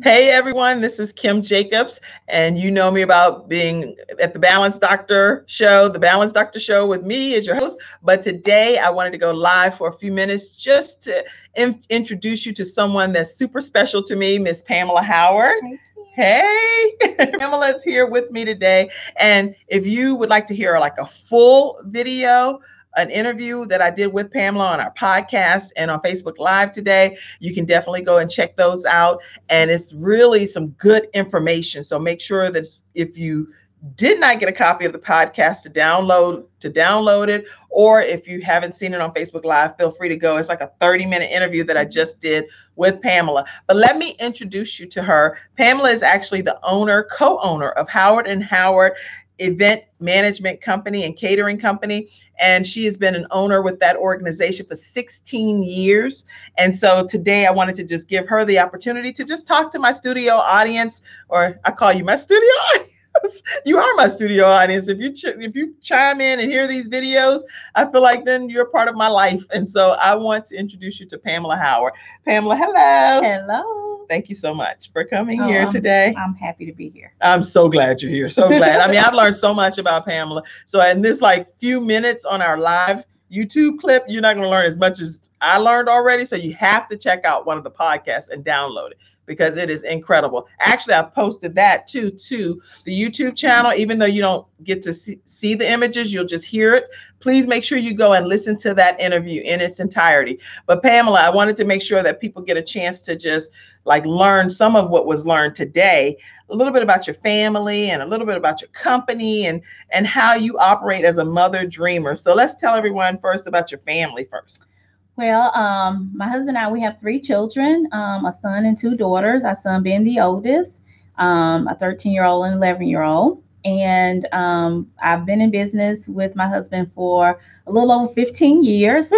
Hey everyone, this is Kim Jacobs, and you know me about being at the Balanced Doctor Show. The Balanced Doctor Show with me as your host. But today I wanted to go live for a few minutes just to introduce you to someone that's super special to me, Miss Pamela Howard. Hey, Pamela is here with me today. And if you would like to hear like a full video, an interview that I did with Pamela on our podcast and on Facebook Live today, you can definitely go and check those out. And it's really some good information. So make sure that if you did not get a copy of the podcast to download it, or if you haven't seen it on Facebook Live, feel free to go. It's like a 30-minute interview that I just did with Pamela. But let me introduce you to her. Pamela is actually the co-owner of Howard and Howard Event Management Company and Catering Company. And she has been an owner with that organization for 16 years. And so today I wanted to just give her the opportunity to just talk to my studio audience, or I call you my studio audience. You are my studio audience. If you chime in and hear these videos, I feel like then you're part of my life. And so I want to introduce you to Pamela Howard. Pamela, hello. Hello. Thank you so much for coming here today. I'm happy to be here. I'm so glad you're here. So glad. I mean, I've learned so much about Pamela. So in this few minutes on our live YouTube clip, you're not going to learn as much as I learned already. So you have to check out one of the podcasts and download it, because it is incredible. Actually, I've posted that to the YouTube channel. Even though you don't get to see the images, you'll just hear it. Please make sure you go and listen to that interview in its entirety. But Pamela, I wanted to make sure that people get a chance to just learn some of what was learned today, a little bit about your family and a little bit about your company and how you operate as a mother dreamer. So let's tell everyone first about your family first. Well, my husband and I, we have 3 children, a son and 2 daughters, our son being the oldest, a 13-year-old and 11-year-old. And I've been in business with my husband for a little over 15 years.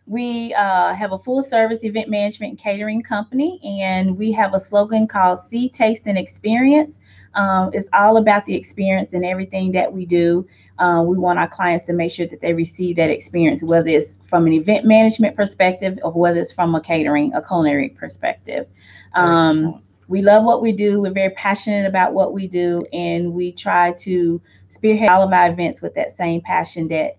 We have a full service event management and catering company, and we have a slogan called See, Taste, and Experience. It's all about the experience in everything that we do. We want our clients to make sure that they receive that experience, whether it's from an event management perspective or whether it's from a culinary perspective. We love what we do. We're very passionate about what we do, and we try to spearhead all of our events with that same passion that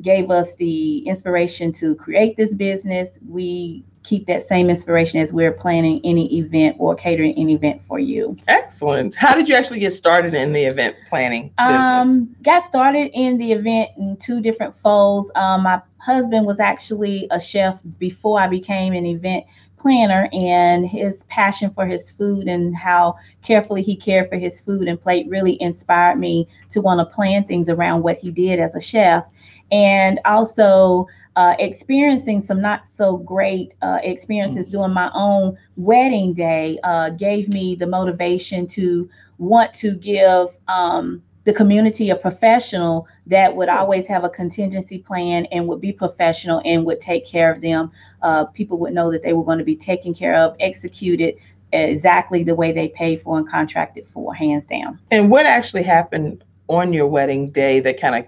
gave us the inspiration to create this business. We keep that same inspiration as we're planning any event or catering any event for you. Excellent. How did you actually get started in the event planning business? Got started in the event in 2 different folds. My husband was actually a chef before I became an event planner, and his passion for his food and how carefully he cared for his food and plate really inspired me to want to plan things around what he did as a chef. And also experiencing some not so great experiences doing my own wedding day gave me the motivation to want to give the community a professional that would always have a contingency plan and would be professional and would take care of them. People would know that they were going to be taken care of, executed exactly the way they paid for and contracted for, hands down. And what actually happened on your wedding day that kind of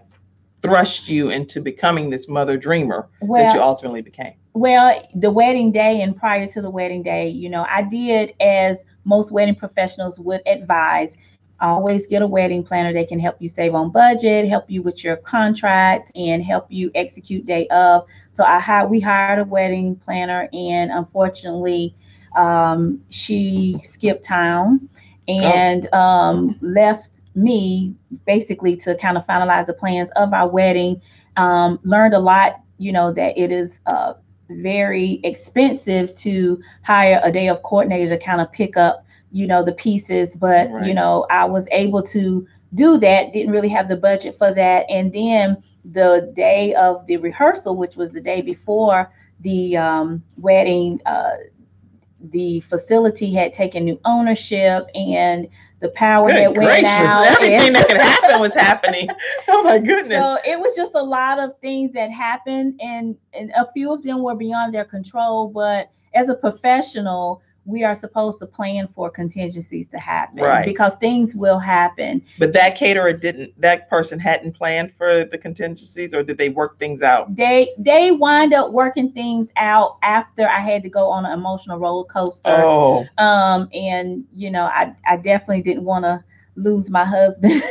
thrust you into becoming this mother dreamer that you ultimately became? Well, the wedding day and prior to the wedding day, I did as most wedding professionals would advise. Always get a wedding planner. They can help you save on budget, help you with your contracts, and help you execute day of. So we hired a wedding planner, and unfortunately, she skipped town and left me basically to kind of finalize the plans of our wedding. Learned a lot, that it is very expensive to hire a day of coordinator to kind of pick up the pieces, but right. I was able to do that, didn't really have the budget for that. And then the day of the rehearsal, which was the day before the wedding, the facility had taken new ownership and the power had went out. Everything that could happen was happening. Oh my goodness. So it was just a lot of things that happened, and a few of them were beyond their control. But as a professional, we are supposed to plan for contingencies to happen, Right. because things will happen. But that caterer didn't, that person hadn't planned for the contingencies, or did they work things out? They wind up working things out after I had to go on an emotional roller coaster. Oh. And I definitely didn't want to lose my husband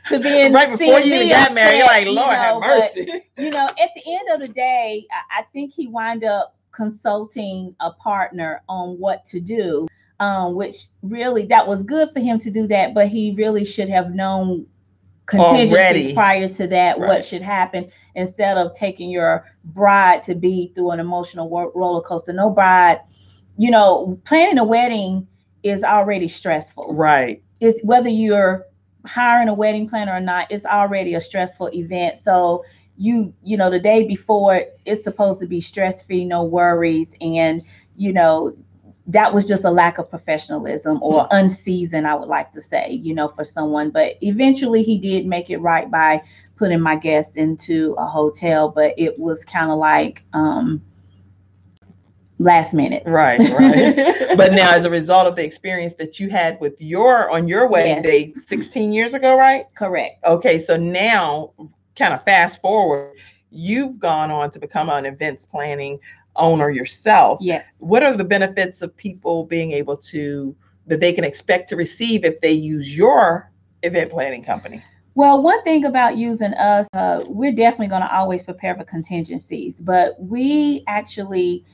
to being right before you even got upset, married. You're like, Lord have mercy. But, at the end of the day, I think he wind up consulting a partner on what to do, which really, that was good for him to do that, but he really should have known contingencies Already. prior to that, Right. what should happen, instead of taking your bride to be through an emotional roller coaster. No bride, planning a wedding is already stressful. Right. It's whether you're hiring a wedding planner or not, it's already a stressful event. So the day before, it's supposed to be stress free, no worries, and that was just a lack of professionalism, or unseasoned, I would like to say, for someone. But eventually he did make it right by putting my guest into a hotel, but it was kind of like last minute. Right. But now, as a result of the experience that you had with on your wedding Yes. day 16 years ago, right? Correct. Okay, so now, kind of fast forward, you've gone on to become an events planning owner yourself. Yes. What are the benefits of people being able that they can expect to receive if they use your event planning company? Well, one thing about using us, we're definitely going to always prepare for contingencies, but we actually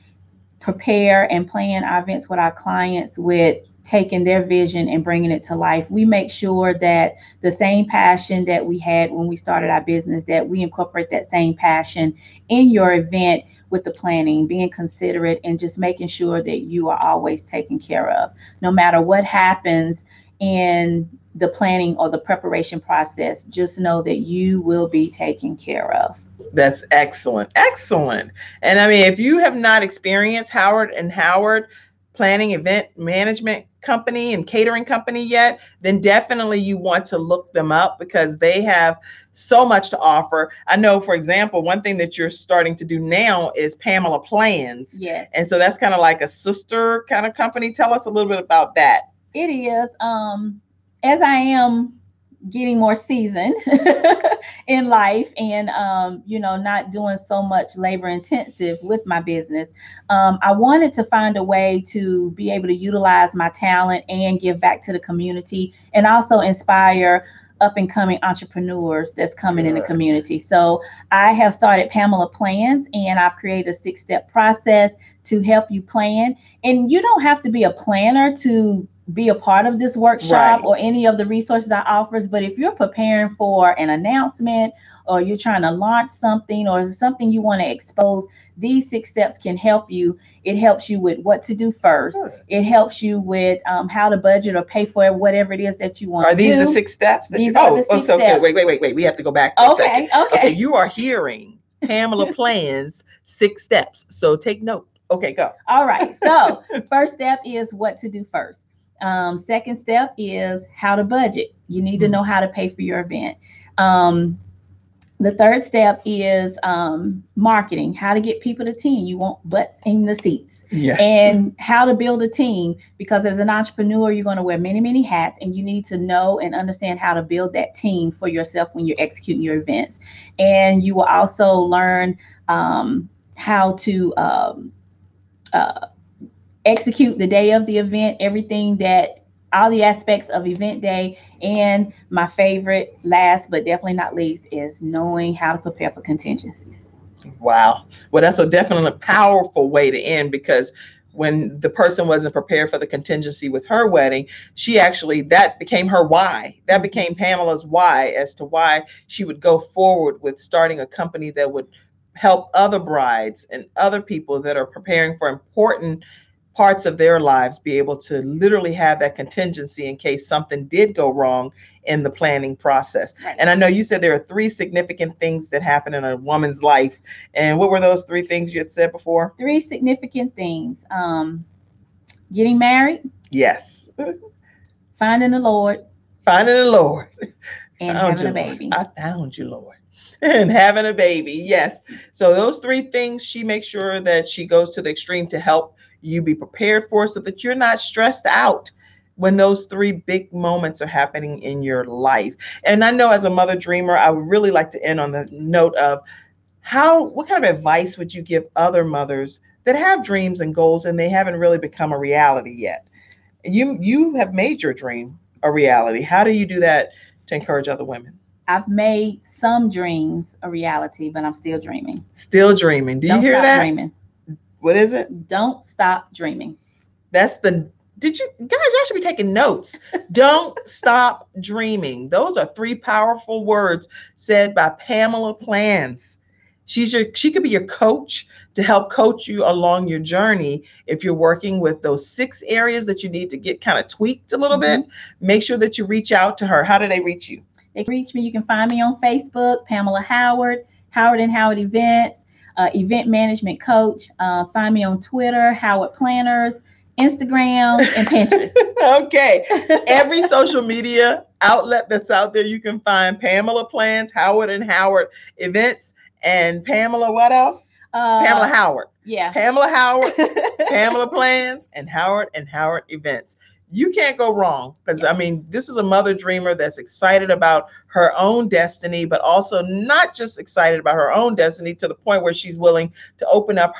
prepare and plan our events with our clients with taking their vision and bringing it to life. We make sure that the same passion that we had when we started our business, that we incorporate that same passion in your event, with the planning, being considerate, and just making sure that you are always taken care of. No matter what happens in the planning or the preparation process, just know that you will be taken care of. That's excellent. Excellent. And I mean, if you have not experienced Howard and Howard planning event management company and catering company yet, then definitely you want to look them up, because they have so much to offer. I know, for example, one thing that you're starting to do now is Pamela Plans. Yes. And so that's kind of like a sister kind of company. Tell us a little bit about that. It is. As I am getting more seasoned in life, and not doing so much labor intensive with my business, I wanted to find a way to be able to utilize my talent and give back to the community, and also inspire up and coming entrepreneurs that's coming in the community. So I have started Pamela Plans, and I've created a 6-step process to help you plan. And you don't have to be a planner to be a part of this workshop, Right. or any of the resources I offers. But if you're preparing for an announcement, or you're trying to launch something, or something you want to expose, these 6 steps can help you. It helps you with what to do first. It helps you with how to budget or pay for whatever it is that you want to do. Are these the 6 steps? These are the 6 steps. Wait. We have to go back for a second. Okay. You are hearing Pamela Plans 6 steps. So take note. Okay, go. All right. So first step is what to do first. Second step is how to budget. You need to know how to pay for your event. The third step is marketing, how to get people to team. You want butts in the seats. Yes. And how to build a team, because as an entrepreneur, you're going to wear many, many hats, and you need to know and understand how to build that team for yourself when you're executing your events. And you will also learn how to execute the day of the event, all the aspects of event day. And my favorite, last but definitely not least, is knowing how to prepare for contingencies. Wow. Well, that's a definitely powerful way to end, because when the person wasn't prepared for the contingency with her wedding, that became her why. That became Pamela's why, as to why she would go forward with starting a company that would help other brides and other people that are preparing for important parts of their lives be able to literally have that contingency in case something did go wrong in the planning process. Right. And I know you said there are 3 significant things that happen in a woman's life. And what were those 3 things you had said before? 3 significant things. Getting married. Yes. Finding the Lord. Finding the Lord. And having a baby. I found you, Lord. And having a baby. Yes. So those 3 things, she makes sure that she goes to the extreme to help you be prepared for, so that you're not stressed out when those three big moments are happening in your life. And I know as a mother dreamer, I would really like to end on the note of what kind of advice would you give other mothers that have dreams and goals and they haven't really become a reality yet? You have made your dream a reality. How do you do that to encourage other women? I've made some dreams a reality, but I'm still dreaming. Still dreaming. Do you Don't hear stop that? dreaming. What is it? Don't stop dreaming. That's the did you guys, y'all should be taking notes. Don't stop dreaming. Those are three powerful words said by Pamela Plans. She could be your coach to help coach you along your journey. If you're working with those 6 areas that you need to get kind of tweaked a little bit, make sure that you reach out to her. How do they reach you? They can reach me. You can find me on Facebook, Pamela Howard, Howard and Howard Events, event management coach. Find me on Twitter, Howard Planners, Instagram, and Pinterest. Okay. Every social media outlet that's out there, you can find Pamela Plans, Howard and Howard Events, and Pamela, what else? Pamela Howard. Yeah. Pamela Howard, Pamela Plans, and Howard Events. You can't go wrong, because I mean, this is a mother dreamer that's excited about her own destiny, but also not just excited about her own destiny to the point where she's willing to open up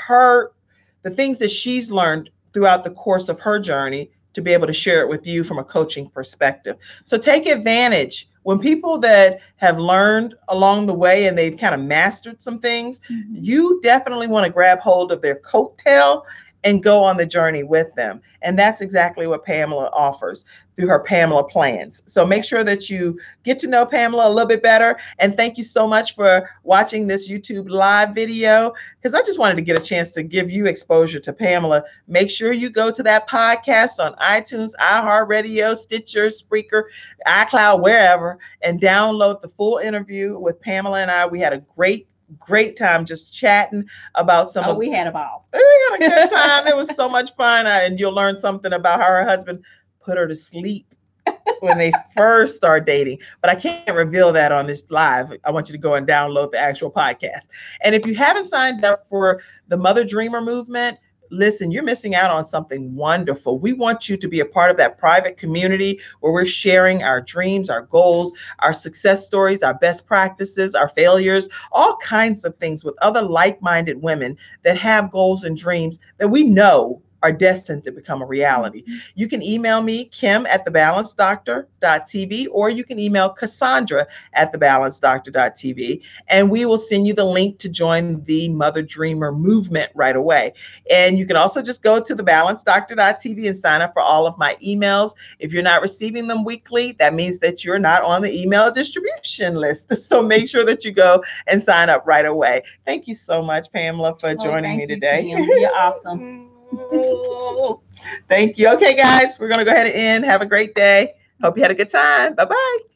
the things that she's learned throughout the course of her journey to be able to share it with you from a coaching perspective. So take advantage. When people that have learned along the way and they've kind of mastered some things, you definitely want to grab hold of their coattail and go on the journey with them. And that's exactly what Pamela offers through her Pamela Plans. So make sure that you get to know Pamela a little bit better. And thank you so much for watching this YouTube live video, because I just wanted to get a chance to give you exposure to Pamela. Make sure you go to that podcast on iTunes, iHeartRadio, Stitcher, Spreaker, iCloud, wherever, and download the full interview with Pamela and I. We had a great time just chatting about we had a ball. We had a good time. It was so much fun. And you'll learn something about how her husband put her to sleep when they first start dating. But I can't reveal that on this live. I want you to go and download the actual podcast. And if you haven't signed up for the Mother Dreamer movement, listen, you're missing out on something wonderful. We want you to be a part of that private community where we're sharing our dreams, our goals, our success stories, our best practices, our failures, all kinds of things with other like-minded women that have goals and dreams that we know are destined to become a reality. You can email me, kim@thebalancedoctor.tv, or you can email Cassandra@thebalancedoctor.tv, and we will send you the link to join the Mother Dreamer movement right away. And you can also just go to thebalancedoctor.tv and sign up for all of my emails. If you're not receiving them weekly, that means that you're not on the email distribution list. So make sure that you go and sign up right away. Thank you so much, Pamela, for joining me today. Kim. You're awesome. Thank you. Okay, guys, we're going to go ahead and end. Have a great day. Hope you had a good time. Bye-bye.